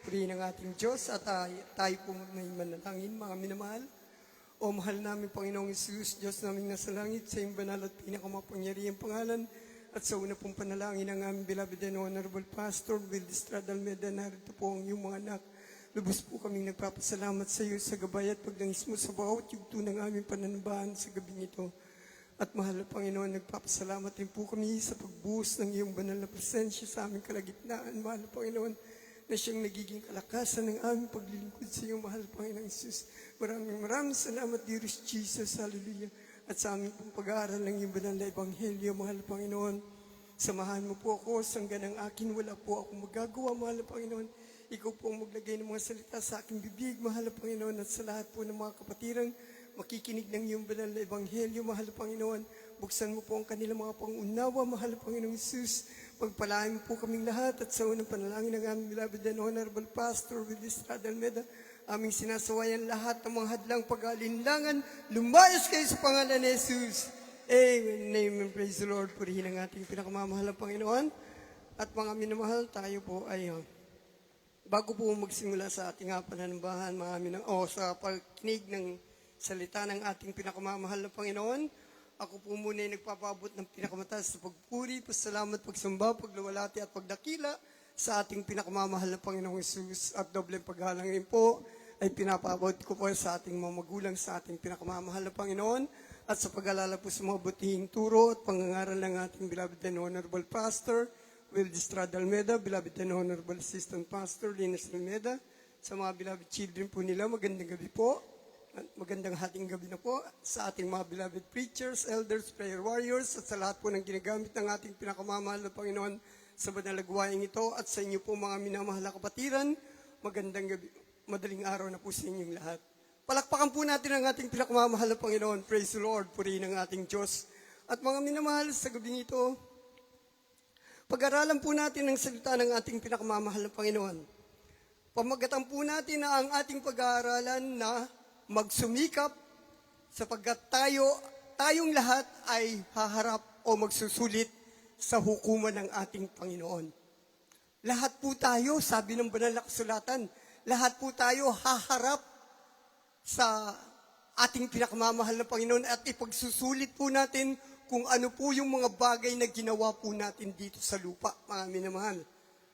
purihin ng ating Diyos at tayo po may manalangin, mga minamahal. O mahal namin Panginoong Isus, Diyos namin nasa langit, sa iyong banal at pinakamapangyarihang pangalan, at sa una pong panalangin ng aming beloved and honorable Pastor Will Estrada Almeida, narito po ang iyong mga anak. Lubos po kaming nagpapasalamat sa iyo sa gabay at pagdangis mo sa bawat yugto ng aming pananambahan sa gabing ito. At mahal na Panginoon, nagpapasalamat din po kami sa pagbuhos ng iyong banal na presensya sa aming kalagitnaan. Mahal na Panginoon, na siyang nagiging kalakasan ng aming paglilingkod sa iyo, mahal na Panginoon Jesus. Maraming salamat, dearest Jesus, hallelujah. At sa aming pag-aaral ng iyong banal na ebanghelyo, mahal na Panginoon, samahan mo po ako, sanggan ng akin, wala po ako magagawa, mahal na Panginoon. Ikaw po ang maglagay ng mga salita sa aking bibig, mahal na Panginoon, at sa lahat po ng mga kapatirang makikinig ng iyong banal na ebanghelyo, mahal na Panginoon. Buksan mo po ang kanilang mga pangunawa, mahal na Panginoong Jesus. Pagpalain mo po kaming lahat at sa unang panalangin ng aming beloved and honorable Pastor Will Estrada Almeida, aming sinasawayan lahat ng mga hadlang pag-aalinlangan. Lumayas kayo sa pangalan ni Jesus. Amen. Amen. Praise the Lord. Purihin ang ating pinakamamahal na Panginoon. At mga minamahal, tayo po ay bago po magsimula sa ating pananambahan, sa pagkinig ng salita ng ating pinakamamahal na Panginoon, ako po muna ay nagpapabot ng pinakamataas na pagpuri, pasalamat, pagsamba, pagluwalhati at pagdakila sa ating pinakamamahal na Panginoong Jesus. At dobleng paghalang rin po ay pinapabot ko po sa ating mga magulang, sa ating pinakamamahal na Panginoon, at sa pag-alala po sa mga butihing turo at pangangaral ng ating beloved and honorable Pastor Will Estrada Almeida, beloved and honorable Assistant Pastor Linus Almeida, sa mga beloved children po nila, magandang gabi po. Magandang hating gabi na po sa ating mga beloved preachers, elders, prayer warriors, at sa lahat po ng ginagamit ng ating pinakamamahal na Panginoon sa banal na gawain ito, at sa inyo po mga minamahal na kapatiran, magandang gabi, madaling araw na po sa inyong lahat. Palakpakan po natin ang ating pinakamamahal na Panginoon. Praise the Lord, purihin ang ating Diyos. At mga minamahal, sa gabing ito, pag-aralan po natin ang salita ng ating pinakamamahal na Panginoon. Pamagatan po natin na ang ating pag-aaralan na magsumikap sapagkat tayong lahat ay haharap o magsusulit sa hukuman ng ating Panginoon. Lahat po tayo, sabi ng banal na kasulatan, lahat po tayo haharap sa ating pinakamamahal na Panginoon at ipagsusulit po natin kung ano po yung mga bagay na ginawa po natin dito sa lupa, mga minamahal.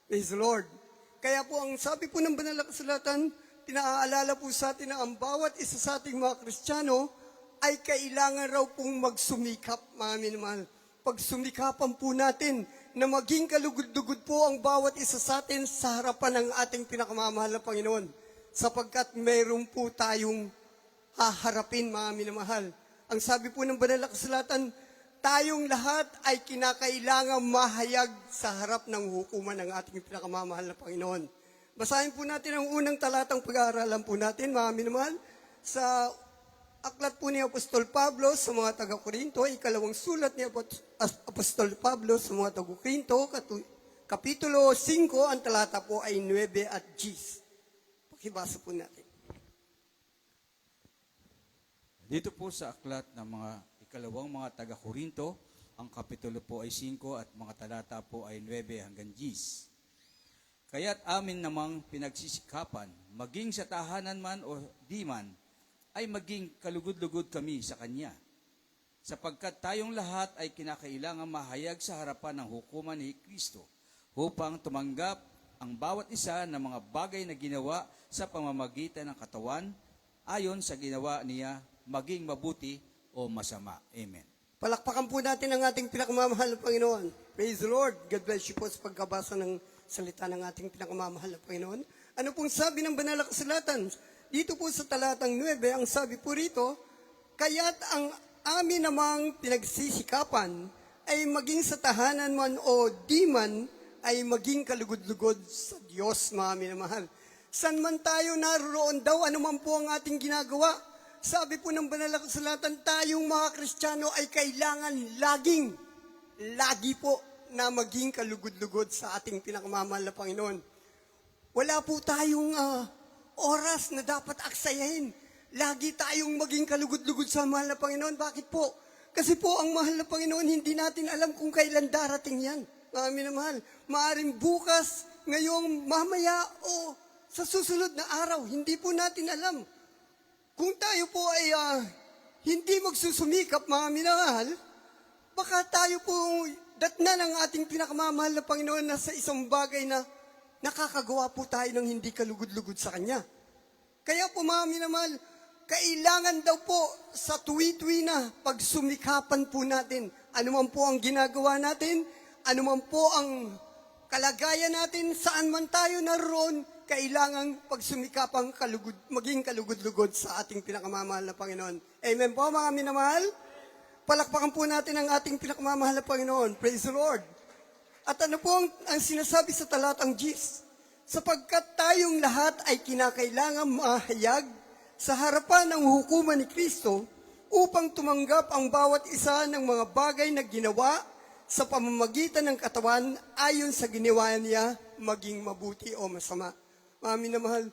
Praise the Lord. Kaya po ang sabi po ng banal na kasulatan, pinaalala po sa atin na ang bawat isa sa ating mga Kristiyano ay kailangan raw pong magsumikap, mga minamahal. Pagsumikapan po natin na maging kalugod-lugod po ang bawat isa sa atin sa harapan ng ating pinakamamahal na Panginoon. Sapagkat mayroon po tayong haharapin, mga minamahal. Ang sabi po ng banal na kasulatan, tayong lahat ay kinakailangang mahayag sa harap ng hukuman ng ating pinakamamahal na Panginoon. Basahin po natin ang unang talatang pag-aaralan po natin, mga minamahal, sa aklat po ni Apostol Pablo sa mga taga-Korinto, ikalawang sulat ni Apostol Pablo sa mga taga-Korinto, kapitulo 5, ang talata po ay 9 at 10. Pakibasa po natin. Dito po sa aklat ng mga ikalawang mga taga-Korinto, ang kapitulo po ay 5 at mga talata po ay 9 hanggang 10. Kaya't amin namang pinagsisikapan, maging sa tahanan man o di man, ay maging kalugod-lugod kami sa Kanya. Sapagkat tayong lahat ay kinakailangan mahayag sa harapan ng hukuman ni Kristo, upang tumanggap ang bawat isa ng mga bagay na ginawa sa pamamagitan ng katawan, ayon sa ginawa niya, maging mabuti o masama. Amen. Palakpakan po natin ang ating pinakamamahal na Panginoon. Praise the Lord. God bless you po sa pagkabasa ng salita ng ating pinakamamahal na Panginoon. Ano pong sabi ng banal na kasulatan? Dito po sa talatang 9, ang sabi po rito, kaya't ang amin namang pinagsisikapan ay maging sa tahanan man o di man ay maging kalugod-lugod sa Diyos, mga minamahal. San man tayo naroon daw, ano man po ang ating ginagawa, sabi po ng banal na kasulatan, tayong mga Kristiyano ay kailangan lagi po na maging kalugod-lugod sa ating pinakamamahal na Panginoon. Wala po tayong oras na dapat aksayahin. Lagi tayong maging kalugod-lugod sa mahal na Panginoon. Bakit po? Kasi po ang mahal na Panginoon, hindi natin alam kung kailan darating yan. Mga minamahal, maaaring bukas, ngayong, mamaya, o sa susunod na araw. Hindi po natin alam. Kung tayo po ay hindi magsusumikap, mga minamahal, baka tayo po datnan ng ating pinakamamahal na Panginoon na sa isang bagay na nakakagawa po tayo ng hindi kalugod-lugod sa Kanya. Kaya po, mga minamahal, kailangan daw po sa tuwi-tuwi na pagsumikapan po natin. Ano man po ang ginagawa natin, ano man po ang kalagayan natin, saan man tayo naroon, kailangang pagsumikapang maging kalugod-lugod sa ating pinakamamahal na Panginoon. Amen po, mga minamahal? Palakpakan po natin ang ating pinakamamahal na Panginoon. Praise the Lord. At ano po ang sinasabi sa talatang Gs? Sapagkat tayong lahat ay kinakailangan mahayag sa harapan ng hukuman ni Kristo upang tumanggap ang bawat isa ng mga bagay na ginawa sa pamamagitan ng katawan ayon sa ginawa niya maging mabuti o masama. Mga minamahal,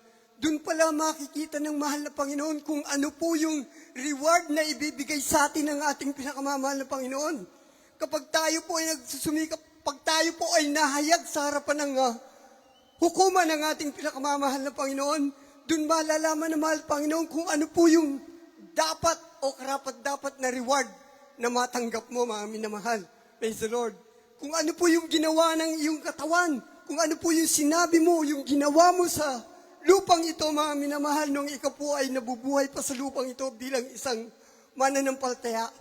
doon pala makikita ng mahal na Panginoon kung ano po yung reward na ibibigay sa atin ng ating pinakamamahal na Panginoon. Kapag tayo po ay nagsusumikap, pag tayo po ay nahayag sa harapan ng hukuman ng ating pinakamamahal na Panginoon, doon malalaman ng mahal na Panginoon kung ano po yung dapat o karapat-dapat na reward na matanggap mo, mga minamahal. Praise the Lord. Kung ano po yung ginawa ng iyong katawan, kung ano po yung sinabi mo, yung ginawa mo sa lupang ito, mga minamahal, nung ikaw po ay nabubuhay pa sa lupang ito bilang isang mananampalataya,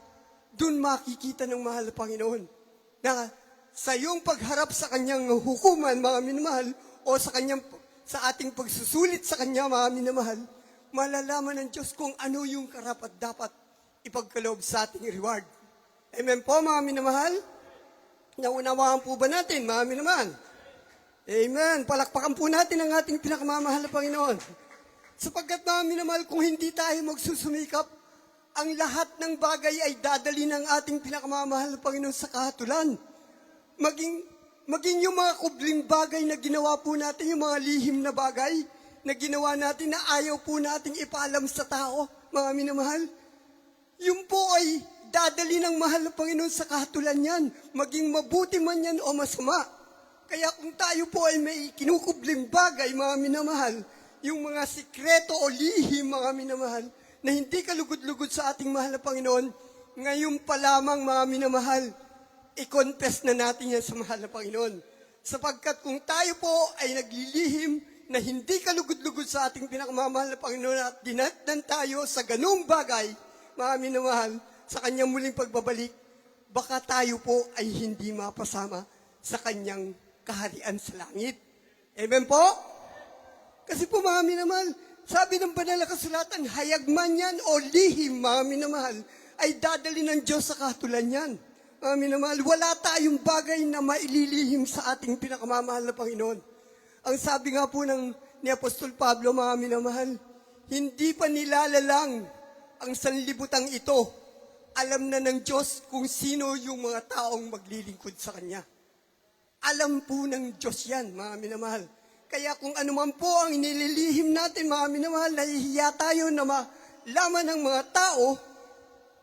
doon makikita ng mahal na Panginoon na sa iyong pagharap sa kanyang hukuman, mga minamahal, o sa ating pagsusulit sa kanya, mga minamahal, malalaman ng Diyos kung ano yung karapat-dapat ipagkaloob sa ating reward. Amen po, mga minamahal? Naunawaan po ba natin, mga minamahal? Amen. Palakpakan po natin ang ating pinakamamahal na Panginoon. Sapagkat, mga minamahal, kung hindi tayo magsusumikap, ang lahat ng bagay ay dadali ng ating pinakamamahal na Panginoon sa kahatulan. Maging yung mga kubling bagay na ginawa po natin, yung mga lihim na bagay na ginawa natin na ayaw po nating ipaalam sa tao, mga minamahal, yun po ay dadali ng mahal na Panginoon sa kahatulan yan, maging mabuti man yan o masama. Kaya kung tayo po ay may kinukubling bagay, mga minamahal, yung mga sikreto o lihim, mga minamahal, na hindi kalugod-lugod sa ating mahal na Panginoon, ngayon pa lamang, mga minamahal, i-confess na natin yan sa mahal na Panginoon. Sapagkat kung tayo po ay naglilihim na hindi kalugod-lugod sa ating pinakamamahal na Panginoon at dinatnan tayo sa ganung bagay, mga minamahal, sa kanyang muling pagbabalik, baka tayo po ay hindi mapasama sa kanyang kaharian sa langit. Amen po? Kasi po, mga minamahal, sabi ng banal na kasulatan, hayag man yan o lihim, mga minamahal, ay dadali ng Diyos sa kahatulan yan. Mga minamahal, wala tayong bagay na maililihim sa ating pinakamamahal na Panginoon. Ang sabi nga po ni Apostol Pablo, mga minamahal, hindi pa nilalalang ang sanlibutang ito. Alam na ng Diyos kung sino yung mga taong maglilingkod sa Kanya. Alam po ng Diyos yan, mga minamahal. Kaya kung ano man po ang inililihim natin, mga minamahal, nahihiya tayo na malaman ng mga tao,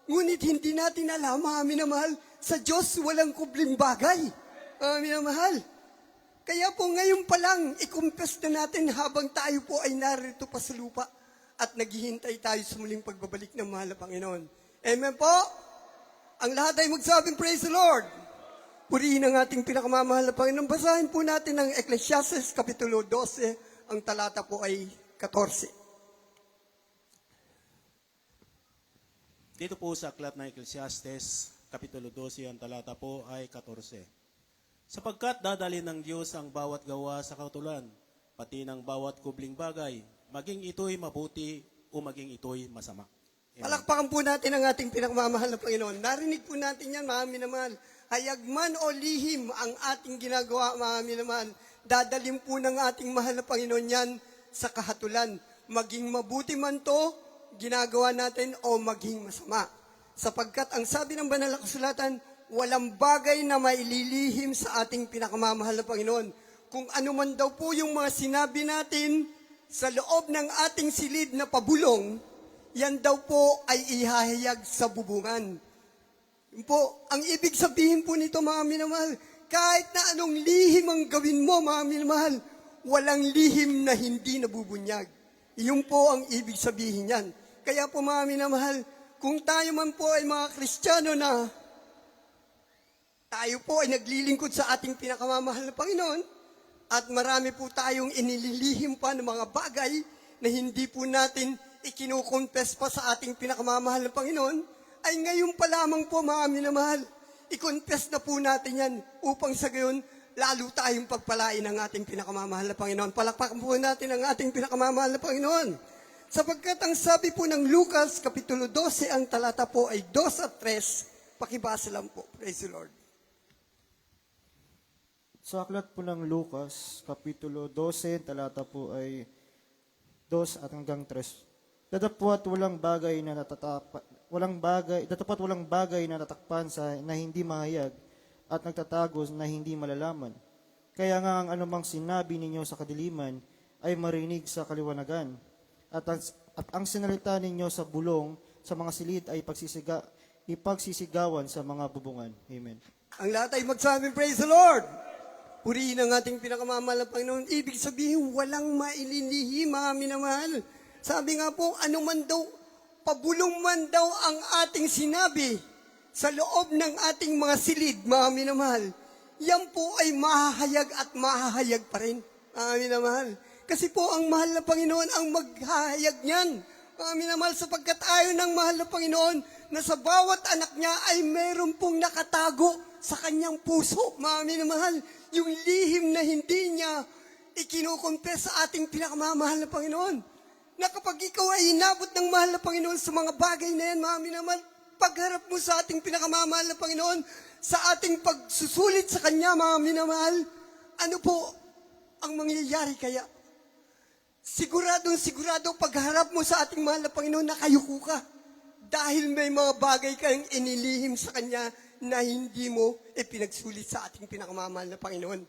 ngunit hindi natin alam, mga minamahal, sa Diyos walang kubling bagay, mga minamahal. Kaya po ngayon pa lang, i-confess na natin habang tayo po ay narito pa sa lupa at naghihintay tayo sa muling pagbabalik ng mahal na Panginoon. Amen po? Ang lahat ay magsabing, praise the Lord! Purihin ang ating pinakamamahal na Panginoon. Basahin po natin ang Ecclesiastes Kapitulo 12, ang talata po ay 14. Dito po sa aklat ng Ecclesiastes, Kapitulo 12, ang talata po ay 14. Sapagkat dadali ng Diyos ang bawat gawa sa kautulan, pati ng bawat kubling bagay, maging ito'y mabuti o maging ito'y masama. Amen. Palakpakan po natin ang ating pinakamamahal na Panginoon. Narinig po natin yan, mga minamahal. Hayag man o lihim ang ating ginagawa, mga minamahal. Dadalim po ng ating mahal na Panginoon yan sa kahatulan. Maging mabuti man to, ginagawa natin o maging masama. Sapagkat ang sabi ng banal na kasulatan, walang bagay na maililihim sa ating pinakamamahal na Panginoon. Kung ano man daw po yung mga sinabi natin sa loob ng ating silid na pabulong, yan daw po ay ihahayag sa bubungan. Yun po, ang ibig sabihin po nito, mga minamahal, kahit na anong lihim ang gawin mo, mga minamahal, walang lihim na hindi nabubunyag. Iyon po ang ibig sabihin yan. Kaya po mga minamahal, kung tayo man po ay mga Kristiyano na tayo po ay naglilingkod sa ating pinakamamahal na Panginoon at marami po tayong inililihim pa ng mga bagay na hindi po natin ikinukonfess pa sa ating pinakamamahal na Panginoon, ay ngayon pa lamang po mga minamahal, i-confess na po natin yan upang sa gayon, lalo tayong pagpalain ng ating pinakamamahal na Panginoon. Palakpakan po natin ang ating pinakamamahal na Panginoon. Sapagkat ang sabi po ng Lucas, Kapitulo 12, ang talata po ay 2 at 3. Pakibasa lang po. Praise the Lord. Sa aklat po ng Lucas, Kapitulo 12, talata po ay 2 at hanggang 3. Datapwat walang bagay na natatakpan na hindi mahayag at nagtatago na hindi malalaman. Kaya nga ang anumang sinabi ninyo sa kadiliman ay marinig sa kaliwanagan. At ang sinalita ninyo sa bulong sa mga silid ay ipagsisigawan sa mga bubungan. Amen. Ang lahat ay magsabi, praise the Lord! Purihin ang ating pinakamamahal na Panginoon. Ibig sabihin, walang maililihi, mga minamahal. Sabi nga po, ano man daw, pabulong man daw ang ating sinabi sa loob ng ating mga silid, mga minamahal. Yan po ay mahahayag at mahahayag pa rin, mga minamahal. Kasi po, ang mahal na Panginoon ang maghahayag niyan. Mga minamahal, sapagkat ayaw ng mahal na Panginoon na sa bawat anak niya ay meron pong nakatago sa kanyang puso, mga minamahal. Yung lihim na hindi niya ikinukonfess sa ating pinakamamahal na Panginoon. Na kapag ikaw ay inabot ng mahal na Panginoon sa mga bagay na yan, mga minamahal, pagharap mo sa ating pinakamamahal na Panginoon, sa ating pagsusulit sa Kanya, mga minamahal, ano po ang mangyayari kaya? Sigurado pagharap mo sa ating mahal na Panginoon, nakayuko ka. Dahil may mga bagay kayong inilihim sa Kanya na hindi mo pinagsulit sa ating pinakamamahal na Panginoon.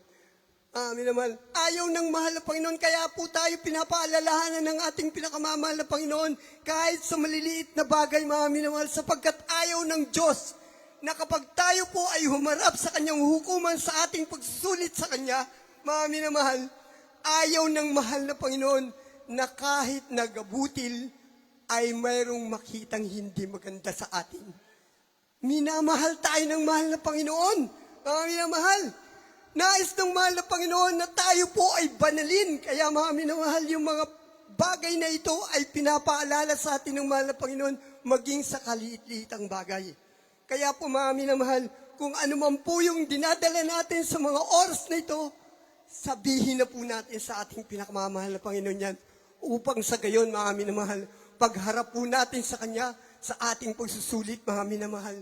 Minamahal, ayaw ng mahal na Panginoon, kaya po tayo pinapaalalahanan ng ating pinakamamahal na Panginoon kahit sa maliliit na bagay, mga minamahal, sapagkat ayaw ng Diyos na kapag tayo po ay humarap sa Kanyang hukuman sa ating pagsusulit sa Kanya, mga minamahal, ayaw ng mahal na Panginoon na kahit nagabutil ay mayroong makitang hindi maganda sa atin. Minamahal tayo ng mahal na Panginoon. Mga minamahal, nais ng mahal na Panginoon na tayo po ay banalin. Kaya mga minamahal, yung mga bagay na ito ay pinapaalala sa atin ng mahal na Panginoon maging sa kaliit-liitang bagay. Kaya po mga minamahal, kung ano man po yung dinadala natin sa mga oras na ito, sabihin na po natin sa ating pinakamamahal na Panginoon yan upang sa gayon, mga minamahal, pagharap po natin sa Kanya sa ating pagsusulit, mga minamahal,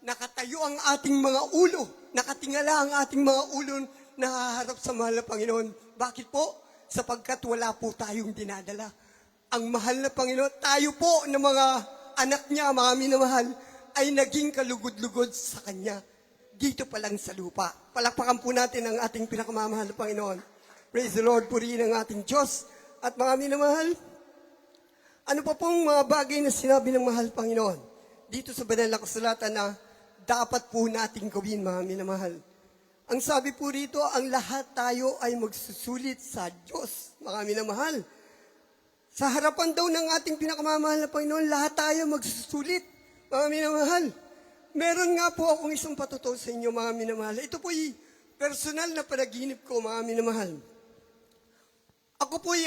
nakatayo ang ating mga ulo, nakatingala ang ating mga ulo na haharap sa mahal na Panginoon. Bakit po? Sapagkat wala po tayong dinadala. Ang mahal na Panginoon, tayo po na mga anak niya, mga minamahal, ay naging kalugod-lugod sa Kanya. Dito pa lang sa lupa. Palakpakan po natin ang ating pinakamamahal na Panginoon. Praise the Lord, purihin ang ating Diyos. At mga minamahal, ano pa pong mga bagay na sinabi ng mahal Panginoon dito sa banal na kasulatan na dapat po nating gawin, mga minamahal? Ang sabi po rito, ang lahat tayo ay magsusulit sa Diyos, mga minamahal. Sa harapan daw ng ating pinakamamahal na Panginoon, lahat tayo magsusulit, mga minamahal. Meron nga po akong isang patutuo sa inyo, mga minamahal. Ito po'y personal na panaginip ko, mga minamahal. Ako po'y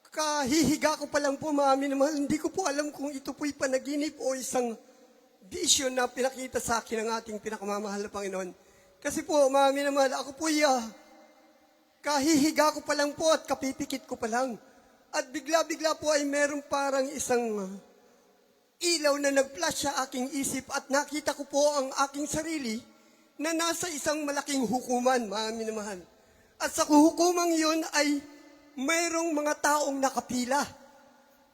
kahihiga ko pa lang po, mga minamahal. Hindi ko po alam kung ito po'y panaginip o isang vision na pinakita sa akin ng ating pinakamamahal na Panginoon. Kasi po, mga minamahal, ako po'y kahihiga ko pa lang po at kapipikit ko pa lang. At bigla-bigla po ay meron parang isang ilaw na nag-flash sa aking isip at nakita ko po ang aking sarili na nasa isang malaking hukuman, mga minamahal. At sa hukumang yun ay mayroong mga taong nakapila.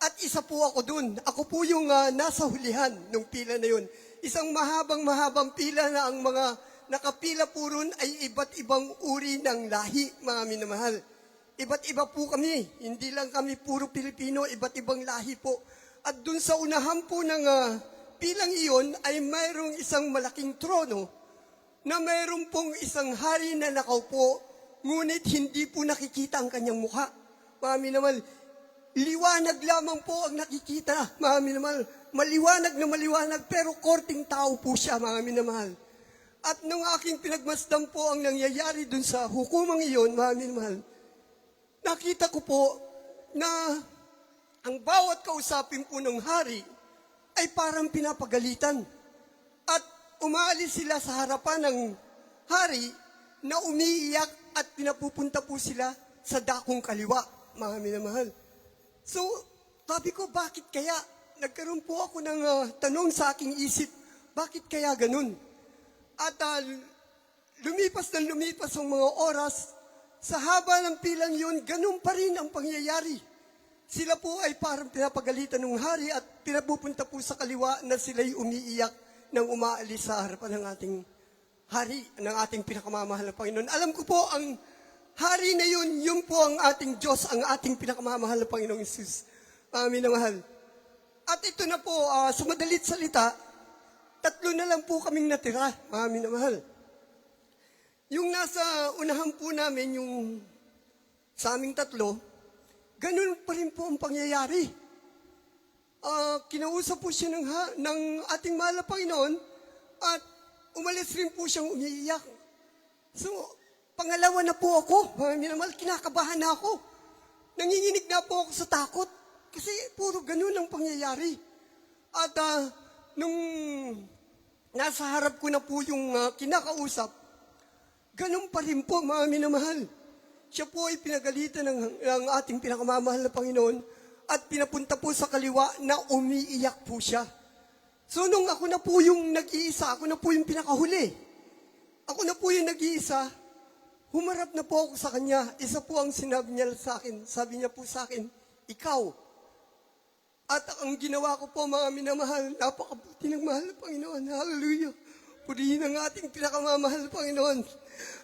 At isa po ako dun. Ako po yung nasa hulihan ng pila na yun. Isang mahabang pila na ang mga nakapila po ron ay iba't ibang uri ng lahi, mga minamahal. Iba't iba po kami. Hindi lang kami puro Pilipino, iba't ibang lahi po. At dun sa unahan po ng pilang iyon ay mayroong isang malaking trono na mayroong pong isang hari na nakaupo ngunit hindi po nakikita ang kanyang mukha. Mga minamahal, liwanag lamang po ang nakikita. Mga minamahal, maliwanag na maliwanag, pero korting tao po siya, mga minamahal. At nung aking pinagmasdan po ang nangyayari dun sa hukumang iyon, mga minamahal, nakita ko po na ang bawat kausapin po ng hari ay parang pinapagalitan. At umaalis sila sa harapan ng hari na umiiyak at pinapupunta po sila sa dakong kaliwa, mga minamahal. So, sabi ko, bakit kaya? Nagkaroon po ako ng tanong sa aking isip, bakit kaya ganun? At lumipas ang mga oras, sa haba ng pilang yun, ganun pa rin ang pangyayari. Sila po ay parang pinapagalitan ng hari at pinapupunta po sa kaliwa na sila'y umiiyak nang umaalis sa harapan ng ating hari, ng ating pinakamamahal na Panginoon. Alam ko po, ang hari na yun, yun po ang ating Diyos, ang ating pinakamamahal na Panginoong Isus. Amin na mahal. At ito na po, sa madalit salita, 3 na lang po kaming natira. Amin na mahal. Yung nasa unahan po namin, yung sa aming 3, ganun pa rin po ang pangyayari. Kinausap po siya ng ating mahal na Panginoon at umalis rin po siyang umiiyak. So, pangalawa na po ako. Amin na mahal, kinakabahan na ako. Nanginginig na po ako sa takot. Kasi puro ganun ang pangyayari. At nung nasa harap ko na po yung kinakausap, ganun pa rin po, mga minamahal. Siya po ay pinagalitan ng ating pinakamamahal na Panginoon at pinapunta po sa kaliwa na umiiyak po siya. So nung ako na po yung nag-iisa, ako na po yung pinakahuli. Ako na po yung nag-iisa, humarap na po ako sa kanya. Isa po ang sinabi niya sa akin. Sabi niya po sa akin, ikaw. At ang ginawa ko po, mga minamahal, napakabuti ng mahal na Panginoon. Hallelujah. Purihin ang ating pinakamamahal na Panginoon.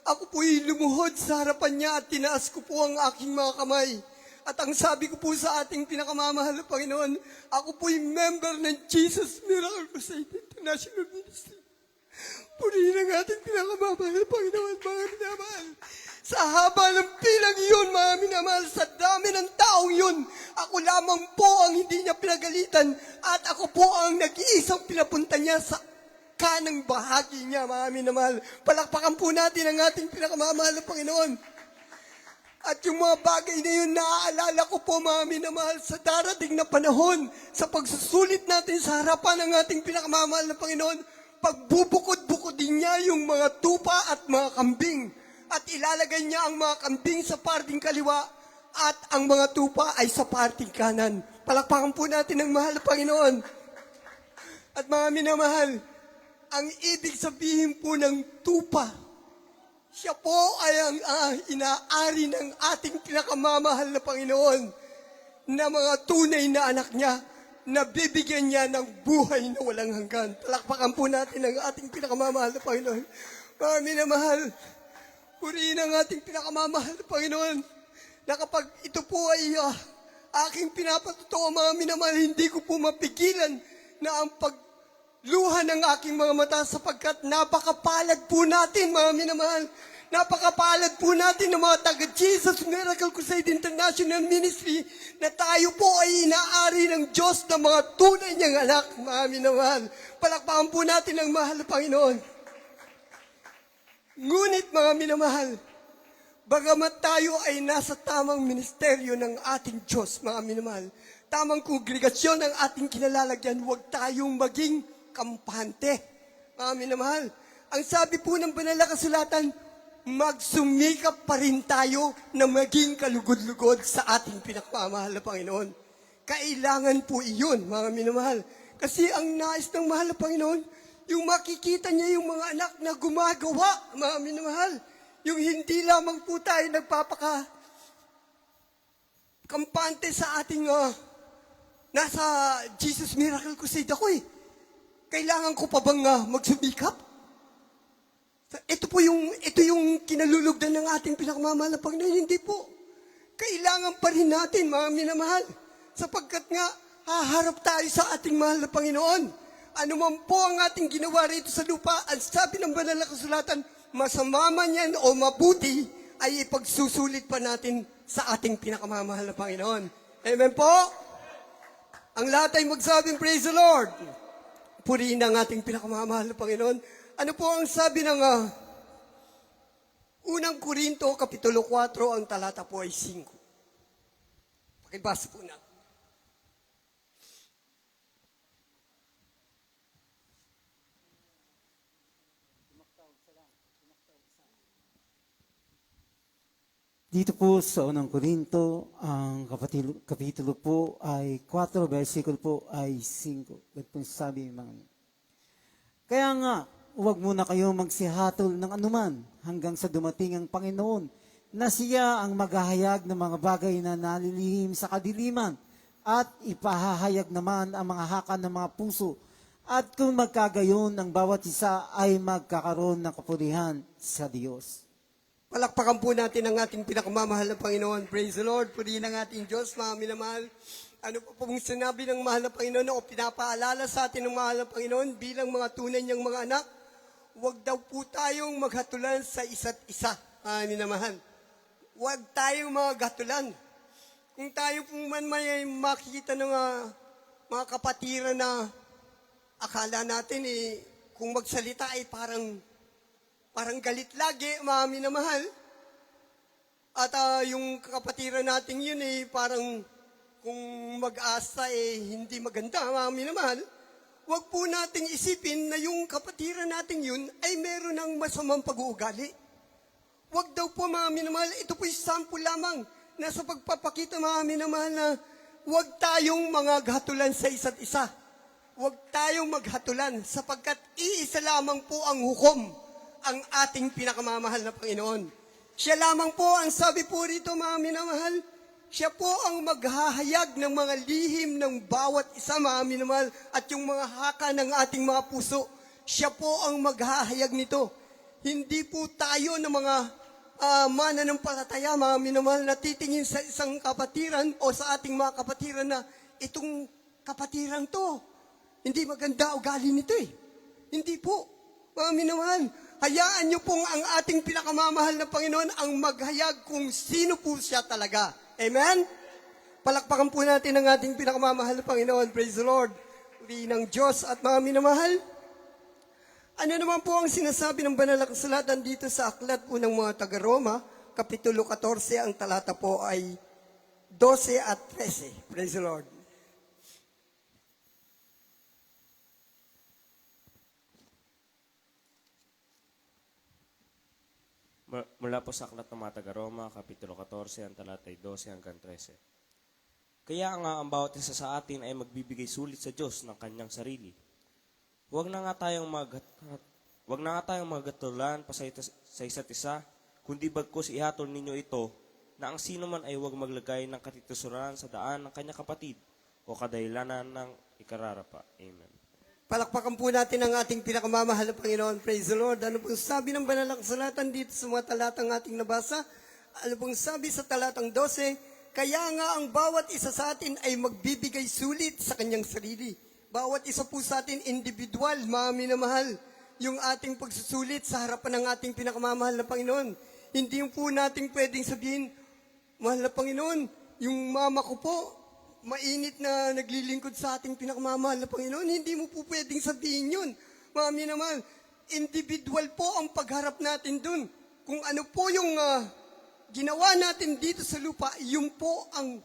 Ako po'y lumuhod sa harapan niya at tinaas ko po ang aking mga kamay. At ang sabi ko po sa ating pinakamamahal na Panginoon, ako po'y member ng Jesus Miracle Crusade International Ministry. Purihin ang ating pinakamamahal na Panginoon, mga minamahal. Sa haba ng pilang iyon, mga minamahal, sa dami ng taong yun, ako lamang po ang hindi niya pinagalitan at ako po ang nag-iisang pinapunta niya sa kanang bahagi niya, mga minamahal. Palakpakan po natin ang ating pinakamamahal na Panginoon. At yung mga bagay na yun, naaalala ko po, mga minamahal, sa darating na panahon, sa pagsusulit natin sa harapan ng ating pinakamamahal na Panginoon, pagbubukod-bukodin niya yung mga tupa at mga kambing. At ilalagay niya ang mga kambing sa parting kaliwa at ang mga tupa ay sa parting kanan. Palakpakan po natin ang mahal na Panginoon. At mga minamahal, ang ibig sabihin po ng tupa, siya po ay ang inaari ng ating pinakamamahal na Panginoon na mga tunay na anak niya na bibigyan niya ng buhay na walang hanggan. Palakpakan po natin ang ating pinakamamahal na Panginoon. Mga minamahal, purihin ang ating pinakamamahal na Panginoon na kapag ito po ay aking pinapatotoo, mga minamahal, hindi ko po mapigilan na ang pagluha ng aking mga mata sapagkat napakapalad po natin, mga minamahal. Napakapalad po natin ng mga taga-Jesus Miracle Crusade International Ministry na tayo po ay inaari ng Diyos na mga tunay niyang anak, mga minamahal. Palakpakan po natin ang mahal na Panginoon. Ngunit mga minamahal, bagamat tayo ay nasa tamang ministeryo ng ating Diyos, mga minamahal, tamang kongregasyon ng ating kinalalagyan, huwag tayong maging kampante, mga minamahal. Ang sabi po ng banal na kasulatan, magsumikap pa rin tayo na maging kalugod-lugod sa ating pinakamamahal na Panginoon. Kailangan po iyon, mga minamahal. Kasi ang nais ng mahal na Panginoon, yung makikita niya yung mga anak na gumagawa, mga minamahal. Yung hindi lamang po tayo nagpapaka-kampante sa ating nasa Jesus Miracle Crusade ako eh. Kailangan ko pa bang magsumikap? Ito yung kinalulugdan ng ating pinakamamahal na Panginoon. Hindi po. Kailangan pa rin natin, mga minamahal. Sapagkat nga, haharap tayo sa ating mahal na Panginoon. Ano man po ang ating ginawa rito sa lupa, ang sabi ng banal na kasulatan, masama man yan o mabuti, ay ipagsusulit pa natin sa ating pinakamamahal na Panginoon. Amen po? Ang lahat ay magsabing, praise the Lord. Purihin ang ating pinakamamahal na Panginoon. Ano po ang sabi ng unang Korinto, Kapitulo 4, ang talata po ay 5. Pakibasa po natin. Dito po sa unang Korinto, ang kapitulo po ay 4, versikulo po ay 5. Ganito po sabi mga. Kaya nga, huwag muna kayo magsihatol ng anuman hanggang sa dumating ang Panginoon na siya ang maghahayag ng mga bagay na nalilihim sa kadiliman at ipahahayag naman ang mga haka ng mga puso. At kung magkagayon, ang bawat isa ay magkakaroon ng kapurihan sa Diyos. Palakpakan po natin ang ating pinakamamahal na Panginoon. Praise the Lord. Purihin ang ating Diyos, mga minamahal. Ano po pong sinabi ng mahal na Panginoon o pinapaalala sa atin ng mahal na Panginoon bilang mga tunay niyang mga anak? Huwag daw po tayong maghatulan sa isa't isa, mga minamahal. Huwag tayong maghatulan. Kung tayo pong man may makikita ng mga kapatiran na akala natin kung magsalita ay parang galit lagi, mga minamahal. At yung kapatiran natin yun parang kung mag-asa hindi maganda, mga minamahal. Huwag po nating isipin na yung kapatiran natin yun ay meron ng masamang pag-uugali. Huwag daw po, mga minamahal, ito po'y sample lamang na sa pagpapakita, mga minamahal, na huwag tayong mga gatulan sa isa't isa. Huwag tayong maghatulan sapagkat iisa lamang po ang hukom, ang ating pinakamamahal na Panginoon. Siya lamang po ang sabi po rito, mga minamahal, siya po ang maghahayag ng mga lihim ng bawat isa, mga minamahal, at yung mga haka ng ating mga puso. Siya po ang maghahayag nito. Hindi po tayo ng mga mananampalataya, mga minamahal, na titingin sa isang kapatiran o sa ating mga kapatiran na itong kapatiran to, hindi maganda ugali nito Hindi po, mga minamahal. Hayaan niyo pong ang ating pinakamamahal na Panginoon ang maghayag kung sino po siya talaga. Amen? Palakpakan po natin ang ating pinakamamahal na Panginoon. Praise the Lord. Uri ng Diyos at mga minamahal. Ano naman po ang sinasabi ng banal na kasulatan dito sa aklat po ng mga taga-Roma, Kapitulo 14, ang talata po ay 12 at 13. Praise the Lord. Mula po sa aklat ng mga taga-Roma, Kapitulo 14, ang talatay 12 hanggang 13. Kaya nga ang bawat isa sa atin ay magbibigay sulit sa Diyos ng kanyang sarili. Huwag na nga tayong maghatulan pa sa isa't isa, kundi bagkus ihatol ninyo ito na ang sino man ay huwag maglagay ng katitusuran sa daan ng kanyang kapatid o kadahilanan ng ikararapa. Amen. Palakpakan po natin ang ating pinakamamahal na Panginoon. Praise the Lord. Ano pong sabi ng banal na kasulatan dito sa mga talatang ating nabasa? Ano pong sabi sa talatang 12? Kaya nga ang bawat isa sa atin ay magbibigay sulit sa kanyang sarili. Bawat isa po sa atin individual, mga minamahal, yung ating pagsusulit sa harapan ng ating pinakamamahal na Panginoon. Hindi po natin pwedeng sabihin, mahal na Panginoon, yung mama ko po, mainit na naglilingkod sa ating pinakamamahal na Panginoon, hindi mo po pwedeng sabihin yun. Mami naman, individual po ang pagharap natin dun. Kung ano po yung ginawa natin dito sa lupa, yun po ang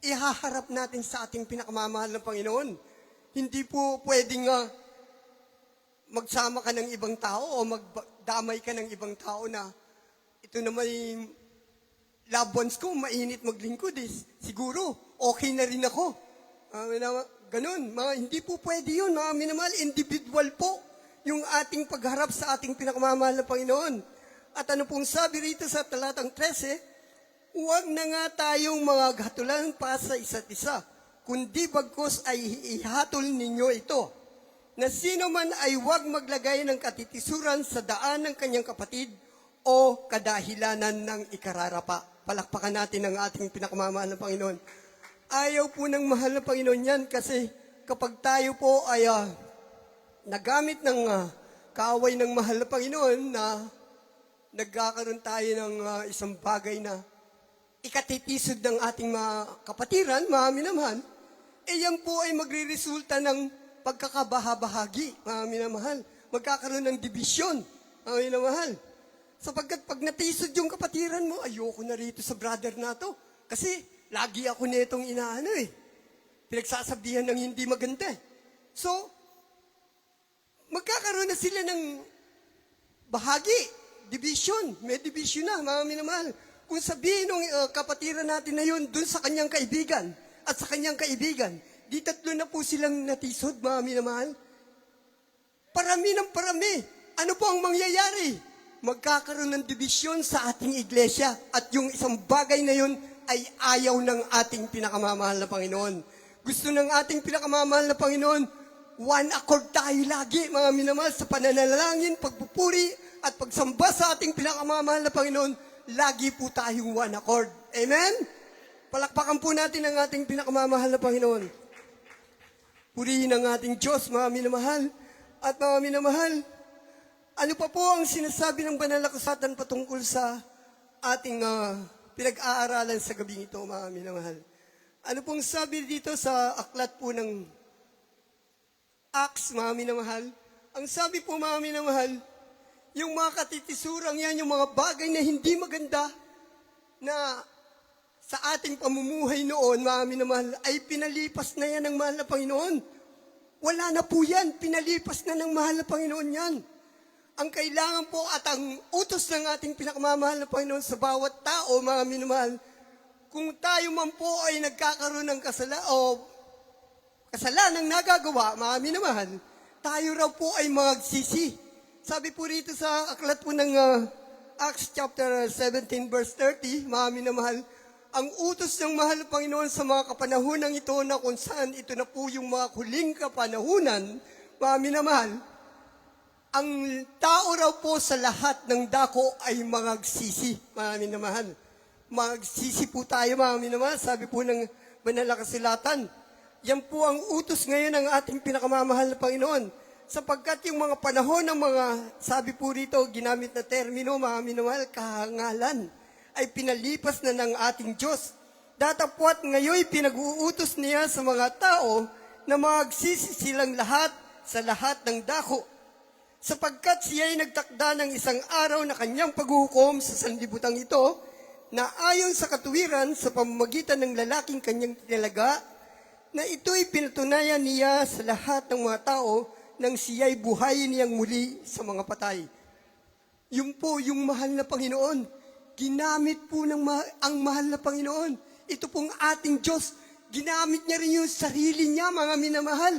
ihaharap natin sa ating pinakamamahal na Panginoon. Hindi po pwedeng magsama ka ng ibang tao o magdamay ka ng ibang tao na ito na may loved ones ko, mainit maglingkod siguro, okay na rin ako. Ganun. Hindi po pwede yun. Mga minamahal, individual po yung ating pagharap sa ating pinakamamahal na Panginoon. At ano pong sabi rito sa talatang 13, huwag na nga tayong mga gatulan pa sa isa't isa, kundi bagkus ay ihatol ninyo ito, na sino man ay huwag maglagay ng katitisuran sa daan ng kanyang kapatid o kadahilanan ng ikararapa. Palakpakan natin ang ating pinakamamahal na Panginoon. Ayaw po ng mahal na Panginoon yan kasi kapag tayo po ay nagamit ng kaaway ng mahal na Panginoon na nagkakaroon tayo ng isang bagay na ikatitisod ng ating mga kapatiran, mga minamahal, yan po ay magre-resulta ng pagkakabahabahagi, mga minamahal. Magkakaroon ng dibisyon, mga minamahal. Sapagkat pag natisod yung kapatiran mo, ayoko na rito sa brother na to. Kasi lagi ako nitong inaano pinagsasabihan ng hindi maganda. So, magkakaroon na sila ng bahagi, division. May division na, mga minamahal. Kung sabihin ng kapatiran natin na yun, dun sa kanyang kaibigan at sa kanyang kaibigan, di tatlo na po silang natisod, mga minamahal. Parami ng parami. Ano po ang mangyayari? Magkakaroon ng division sa ating iglesia at yung isang bagay na yun ay ayaw ng ating pinakamamahal na Panginoon. Gusto ng ating pinakamamahal na Panginoon, one accord tayo lagi, mga minamahal, sa pananalangin, pagpupuri, at pagsamba sa ating pinakamamahal na Panginoon, lagi po tayong one accord. Amen? Palakpakan po natin ang ating pinakamamahal na Panginoon. Purihin ang ating Diyos, mga minamahal. At mga minamahal, ano pa po ang sinasabi ng banal na kasulatan patungkol sa ating pinag-aaralan sa gabing ito, mga minamahal? Ano pong sabi dito sa aklat po ng Acts, mga minamahal? Ang sabi po, mga minamahal, yung mga katitisurang yan, yung mga bagay na hindi maganda na sa ating pamumuhay noon, mga minamahal, ay pinalipas na yan ng mahal na Panginoon. Wala na po yan, pinalipas na ng mahal na Panginoon yan. Ang kailangan po at ang utos ng ating pinakamamahal na Panginoon sa bawat tao, mga minamahal, kung tayo man po ay nagkakaroon ng kasalanang nagagawa, mga minamahal, tayo raw po ay magsisi. Sabi po rito sa aklat po ng Acts chapter 17 verse 30, mga minamahal, ang utos ng mahal na Panginoon sa mga kapanahunang ito na kung saan ito na po yung mga huling kapanahunan, mga minamahal, ang tao raw po sa lahat ng dako ay magsisi, mga minamahal. Magsisi po tayo, mga minamahal. Sabi po ng banal na kasulatan, yan po ang utos ngayon ng ating pinakamamahal na Panginoon. Sapagkat yung mga panahon ng mga, sabi po rito, ginamit na termino, mga minamahal, kahangalan, ay pinalipas na ng ating Diyos. Datapwat ngayon pinag-uutos niya sa mga tao na magsisi silang lahat sa lahat ng dako. Sapagkat siya ay nagtakda ng isang araw na kanyang paghuhukom sa sanlibutan ito na ayon sa katuwiran sa pamamagitan ng lalaking kanyang tinalaga na ito'y pinatunayan niya sa lahat ng mga tao nang siya'y buhayin niyang muli sa mga patay. Yun po yung mahal na Panginoon. Ginamit po ang mahal na Panginoon. Ito pong ating Diyos, ginamit niya rin yung sarili niya, mga minamahal.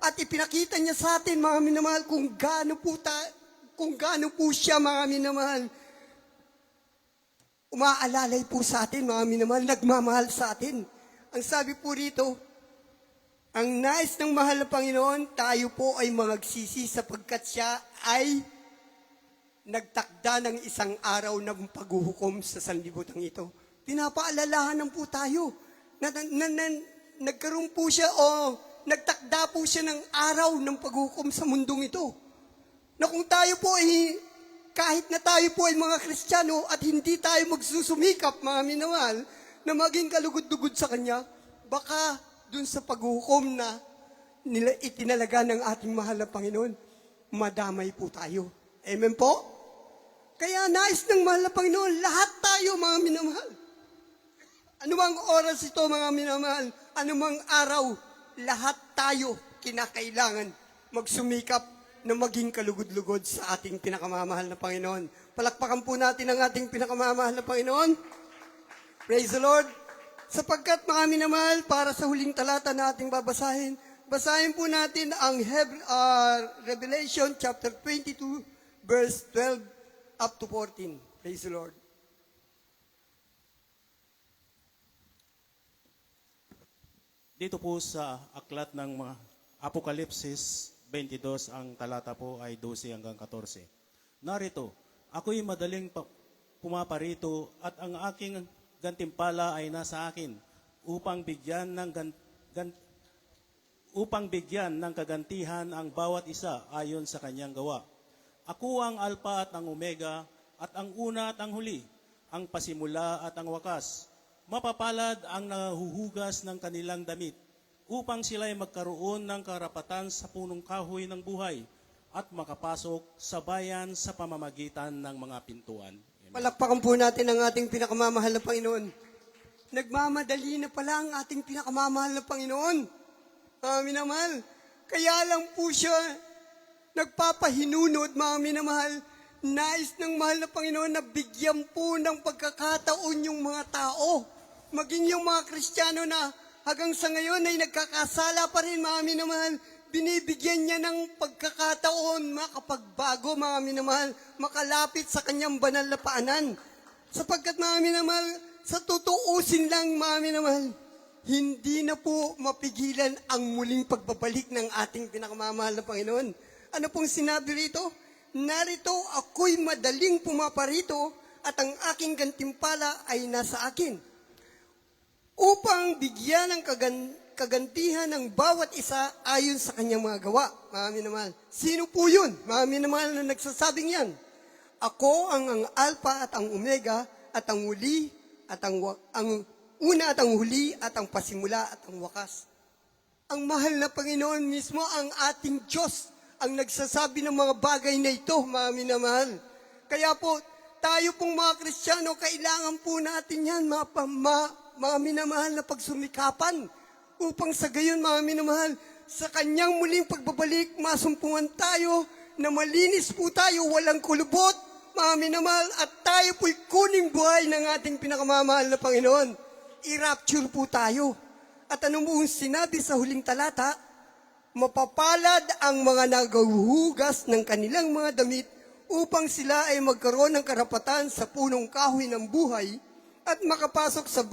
At ipinakita niya sa atin, mga minamahal, kung gaano po siya, mga minamahal. Umaalalay po sa atin, mga minamahal, nagmamahal sa atin. Ang sabi po rito, ang nais ng mahal na Panginoon, tayo po ay magsisi sapagkat siya ay nagtakda ng isang araw ng paghuhukom sa sanlibutan ito. Pinapaalalahanan po tayo na nagkaroon po siya nagtakda po siya ng araw ng paghukom sa mundong ito. Na kung tayo po ay, kahit na tayo po ay mga Kristiyano at hindi tayo magsusumikap, mga minamahal, na maging kalugod-dugod sa Kanya, baka dun sa paghukom na itinalaga ng ating mahal na Panginoon, madamay po tayo. Amen po? Kaya nais ng mahal na Panginoon, lahat tayo, mga minamahal. Anumang oras ito, mga minamahal, anumang araw, lahat tayo kinakailangan magsumikap na maging kalugod-lugod sa ating pinakamamahal na Panginoon. Palakpakan po natin ang ating pinakamamahal na Panginoon. Praise the Lord. Sapagkat mga minamahal, para sa huling talata na ating babasahin, basahin po natin ang Revelation chapter 22, verse 12 up to 14. Praise the Lord. Dito po sa aklat ng mga Apokalipsis 22, ang talata po ay 12 hanggang 14. Narito, ako'y madaling pumaparito at ang aking gantimpala ay nasa akin upang bigyan ng kagantihan ang bawat isa ayon sa kanyang gawa. Ako ang Alpha at ang Omega, at ang una at ang huli, ang pasimula at ang wakas. Mapapalad ang nahuhugas ng kanilang damit upang sila'y magkaroon ng karapatan sa punong kahoy ng buhay at makapasok sa bayan sa pamamagitan ng mga pintuan. Amen. Palakpakan po natin ang ating pinakamamahal na Panginoon. Nagmamadali na pala ang ating pinakamamahal na Panginoon. Mga minamahal, kaya lang po siya nagpapahinunod, mga minamahal. Nais ng mahal na Panginoon na bigyan po ng pagkakataon yung mga tao. Maging yung mga Kristiyano na hanggang sa ngayon ay nagkakasala pa rin, mga minamahal. Binibigyan niya ng pagkakataon makapagbago, mga minamahal, makalapit sa kanyang banal na paanan. Sapagkat, mga minamahal, sa tutuusin lang, mga minamahal, hindi na po mapigilan ang muling pagbabalik ng ating pinakamamahal na Panginoon. Ano pong sinabi rito? Narito ako'y madaling pumaparito at ang aking gantimpala ay nasa akin. Upang bigyan ng kagantihan ng bawat isa ayon sa kanyang mga gawa. Mga minamahal, sino po yun? Mga minamahal na nagsasabing yan. Ako ang Alpha at ang Omega at ang huli at ang una at ang huli at ang pasimula at ang wakas. Ang mahal na Panginoon mismo, ang ating Diyos, ang nagsasabi ng mga bagay na ito, mga minamahal. Kaya po, tayo pong mga Kristiyano, kailangan po natin yan, mga minamahal na pagsumikapan, upang sa gayon, mga minamahal, sa kanyang muling pagbabalik, masumpungan tayo, na malinis po tayo, walang kulubot, mga minamahal, at tayo po'y kuning buhay ng ating pinakamamahal na Panginoon. I-rapture po tayo. At ano mo sinabi sa huling talata? Mapapalad ang mga naghuhugas ng kanilang mga damit upang sila ay magkaroon ng karapatan sa punong kahoy ng buhay at makapasok sa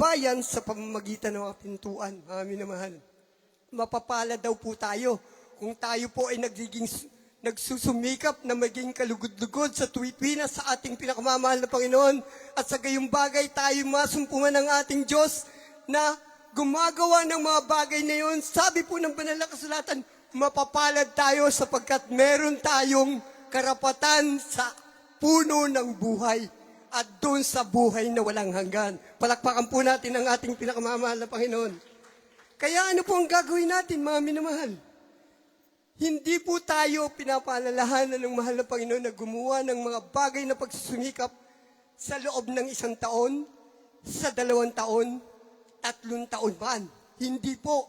bayan sa pamamagitan ng mga pintuan. Mga minamahal, mapapalad daw po tayo kung tayo po ay nagsusumikap na maging kalugod-lugod sa tuwid-wina sa ating pinakamamahal na Panginoon at sa gayong bagay tayo masumpungan ng ating Diyos na gumagawa ng mga bagay na yun. Sabi po ng banal na kasulatan, mapapalad tayo sapagkat meron tayong karapatan sa puno ng buhay at doon sa buhay na walang hanggan. Palakpakan po natin ang ating pinakamamahal na Panginoon. Kaya ano po ang gagawin natin, mga minamahal? Hindi po tayo pinapaalalahanan ng mahal na Panginoon na gumawa ng mga bagay na pagsusumikap sa loob ng 1 taon, sa 2 taon, 3 taon man. Hindi po.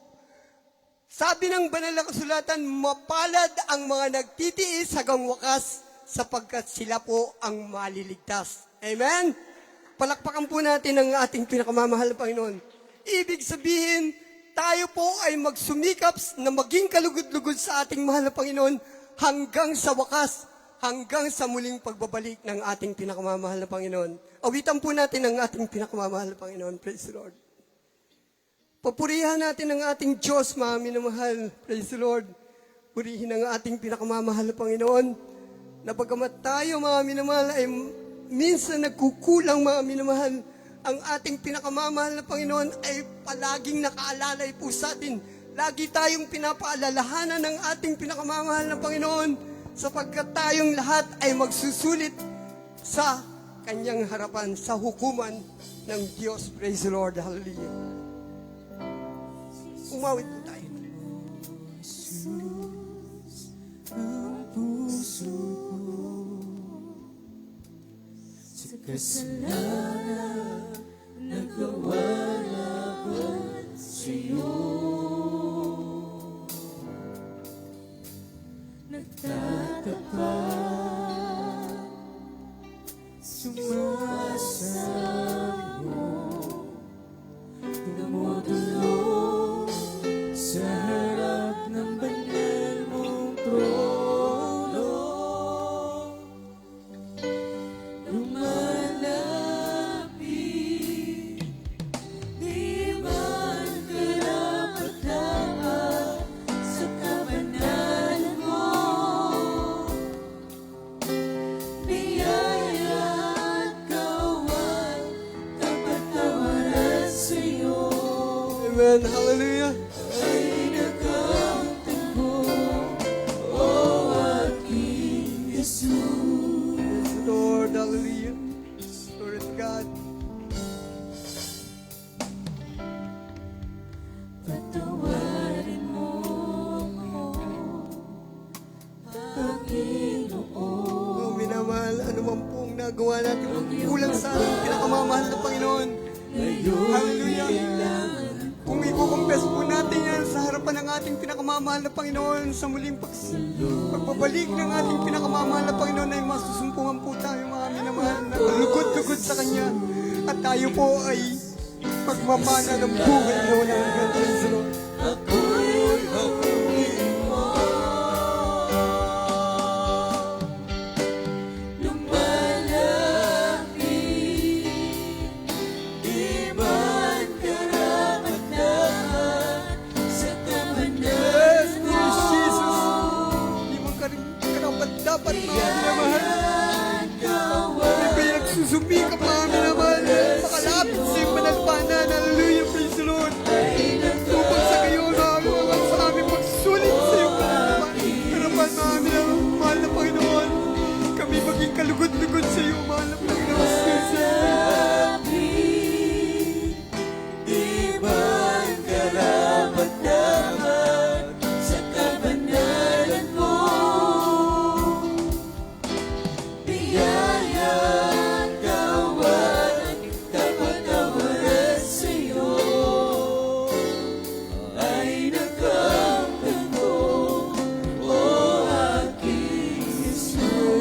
Sabi ng banal na kasulatan, mapalad ang mga nagtitiis hanggang wakas sapagkat sila po ang maliligtas. Amen? Palakpakan po natin ang ating pinakamamahal na Panginoon. Ibig sabihin, tayo po ay magsumikap na maging kalugod-lugod sa ating mahal na Panginoon hanggang sa wakas, hanggang sa muling pagbabalik ng ating pinakamamahal na Panginoon. Awitan po natin ang ating pinakamamahal na Panginoon. Praise the Lord. Papurihan natin ang ating Diyos, mga minamahal. Praise the Lord. Purihin ang ating pinakamamahal na Panginoon. Na bagamat tayo, mga minamahal, ay minsan nagkukulang, mga minamahal, ang ating pinakamamahal na Panginoon ay palaging nakaalalay po sa atin. Lagi tayong pinapaalalahanan ng ating pinakamamahal na Panginoon sapagkat tayong lahat ay magsusulit sa kanyang harapan, sa hukuman ng Diyos. Praise the Lord. Hallelujah. Umawit po tayo. Kasalanan nagawa laban sa'yo, nagtatapat, sumasamo, dumudulog sa harap ng banal mong trono. Amen. Hallelujah. Ay nagkatagpo, o aking Jesus. Praise the Lord. nagawa natin kulang sa ating pinakamamahal na Panginoon. Hallelujah. Kung i-confess po natin yan sa harapan ng ating pinakamamahal na Panginoon, sa muling pagbabalik ng ating pinakamamahal na Panginoon ay masusumpungan po tayo, mga minamahal, na lugod-lugod sa Kanya. At tayo po ay magmamana ng buhay na walang hanggan. Praise the Lord. Yes, dear Jesus. Hindi mo dapat mga minamahal. May pinagsusumikap mga minamahal. Makalapit sa iyong manalpanan. Hallelujah, praise the Lord. Upang sa kayo nakagawa sa aming pagsulit sa iyong harapan mga minamahal na Panginoon. Kami maging kalugod-lugod sa iyo, mahal na Panginoon.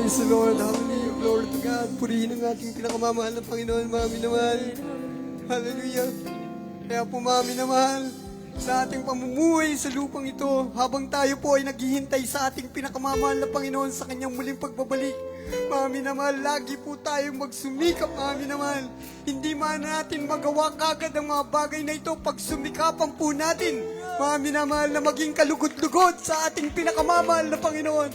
Praise the Lord, hallelujah, glory to God. Purihin ang ating pinakamamahal na Panginoon, mga minamahal. Hallelujah. Kaya po mga minamahal, sa ating pamumuhay sa lupang ito, habang tayo po ay naghihintay sa ating pinakamamahal na Panginoon sa kanyang muling pagbabalik, mga minamahal, lagi po tayong magsumikap, mga minamahal. Hindi man natin magawa kagad ang mga bagay na ito pag sumikapan po natin, mga minamahal, na maging kalugod-lugod sa ating pinakamamahal na Panginoon.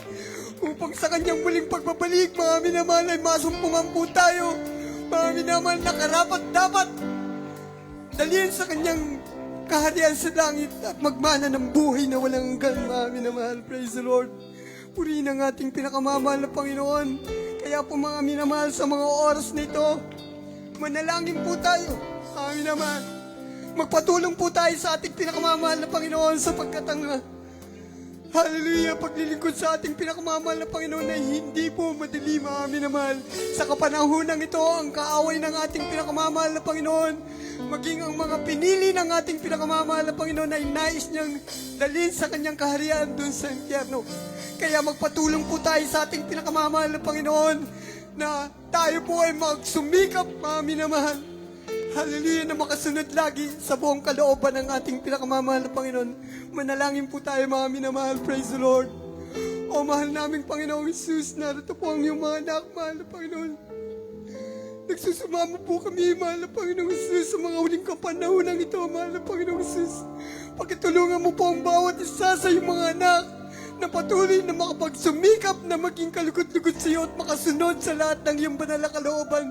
Upang sa kanyang muling pagbabalik, mga minamahal, ay masumpungan po tayo, mga minamahal, na karapat-dapat dalhin sa kanyang kaharian sa langit at magmana ng buhay na walang hanggan, mga minamahal. Praise the Lord. Purihin ang ating pinakamamahal na Panginoon. Kaya po mga minamahal, sa mga oras na ito, manalangin po tayo, mga minamahal. Magpatulong po tayo sa ating pinakamamahal na Panginoon sapagkat ang hallelujah, paglilingkod sa ating pinakamamahal na Panginoon ay hindi po madali, mga minamahal. Sa kapanahonang ito, ang kaaway ng ating pinakamamahal na Panginoon, maging ang mga pinili ng ating pinakamamahal na Panginoon ay nais niyang dalhin sa kanyang kaharian doon sa impyerno. Kaya magpatulong po tayo sa ating pinakamamahal na Panginoon na tayo po ay magsumikap, mga minamahal. Hallelujah, na makasunod lagi sa buong kalooban ng ating pinakamamahal na Panginoon. Manalangin po tayo, mga minamahal. Praise the Lord. O mahal naming Panginoong Jesus, narito po ang iyong mga anak, mahal na Panginoon. Nagsusumamo po kami, mahal na Panginoong Jesus, sa mga huling kapanahonang ito, mahal na Panginoong Jesus. Pagkatulungan mo po ang bawat isa sa iyong mga anak na patuloy na makapagsumikap na maging kalugod-lugod sa iyo at makasunod sa lahat ng iyong banal na kalooban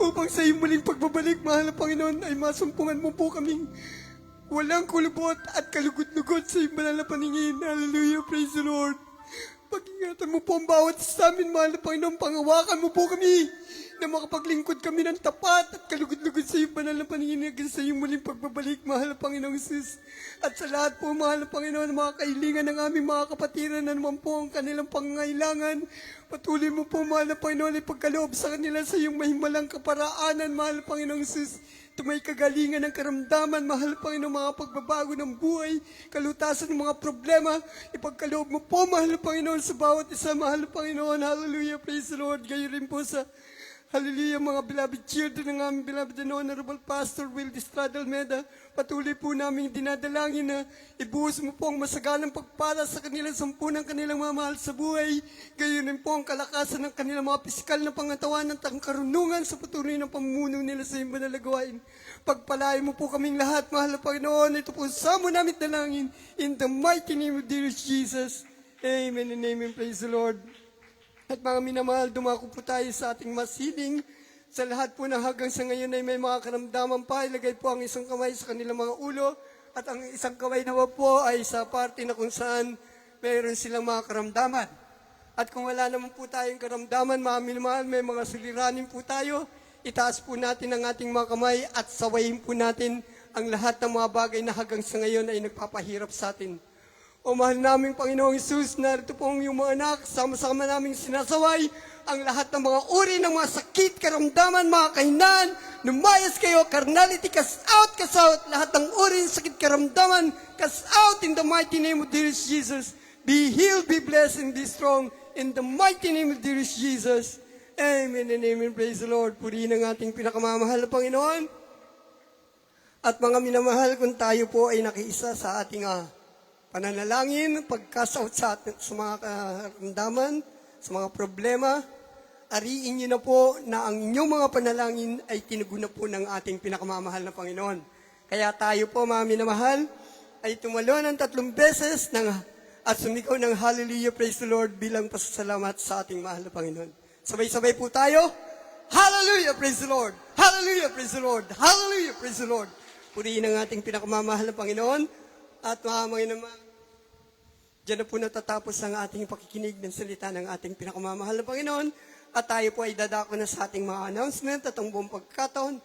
upang sa iyong muling pagbabalik, mahal na Panginoon, ay masumpungan mo po kaming walang kulubot at kalugod-lugod sa iyong banal na paningin. Hallelujah, praise the Lord. Pag-ingatan mo po ang bawat isa sa amin, mahal na Panginoon, pangawakan mo po kami na makapaglingkod kami ng tapat at kalugod-lugod sa iyong banal na paningin hanggang sa iyong muling pagbabalik, mahal na Panginoong Jesus. At sa lahat po, mahal na Panginoon, mga kahilingan ng aming mga kapatiran na naman po ang kanilang pangangailangan, patuloy mo po, mahal na Panginoon, ay pagkaloob sa kanila sa iyong mahimalang kaparaanan, mahal na Panginoong Jesus. Tumay kagalingan ng karamdaman, mahal na Panginoon, mga pagbabago ng buhay, kalutasan ng mga problema, ipagkaloob mo po, mahal na Panginoon, sa bawat isa, mahal na Panginoon. Hallelujah, praise the Lord. Gayon rin po sa hallelujah, mga beloved children ng aming beloved and honorable Pastor Will Estrada Almeda. Patuloy po namin dinadalangin na ibuhos mo po ang masagalang pagpala sa kanilang sampunang kanilang mamahal sa buhay. Gayon rin po ang kalakasan ng kanilang mga pisikal na pangatawan at ang karunungan sa patuloy ng pamumuno nila sa iyong banal na gawain. Pagpalain mo po kaming lahat, mahal na Panginoon. Ito po sa mo namin dalangin. In the mighty name of dear Jesus. Amen and amen. Praise the Lord. At mga minamahal, dumako po tayo sa ating masiling. Sa lahat po na hanggang sa ngayon ay may mga karamdaman pa, ilagay po ang isang kamay sa kanilang mga ulo at ang isang kamay naman po ay sa parte na kung saan mayroon silang mga karamdaman. At kung wala naman po tayong karamdaman, mga minamahal, may mga suliranin po tayo, itaas po natin ang ating mga kamay at sawayin po natin ang lahat ng mga bagay na hanggang sa ngayon ay nagpapahirap sa atin. O mahal naming Panginoong Isus, narito po ang iyong mga anak, sama-sama naming sinasaway ang lahat ng mga uri ng mga sakit, karamdaman, mga kahinaan. Lumayas kayo, carnality, cast out, lahat ng uri ng sakit, karamdaman, cast out in the mighty name of dearest Jesus. Be healed, be blessed, and be strong in the mighty name of dearest Jesus. Amen and amen. Praise the Lord. Purihin ang ating pinakamamahal na Panginoon. At mga minamahal, kung tayo po ay nakiisa sa ating pananalangin, pagkasaot sa mga karamdaman, sa mga problema, ariin niyo na po na ang inyong mga panalangin ay tinugon na po ng ating pinakamamahal na Panginoon. Kaya tayo po, mga minamahal, ay tumalo ng 3 beses at sumigaw ng hallelujah, praise the Lord, bilang pasasalamat sa ating mahal na Panginoon. Sabay-sabay po tayo, hallelujah, praise the Lord, hallelujah, praise the Lord, hallelujah, praise the Lord. Purihin ang ating pinakamamahal na Panginoon. At mga naman, diyan na po natatapos ang ating pakikinig ng salita ng ating pinakamamahal na Panginoon. At tayo po ay dadako na sa ating mga announcement at ang buong pagkataon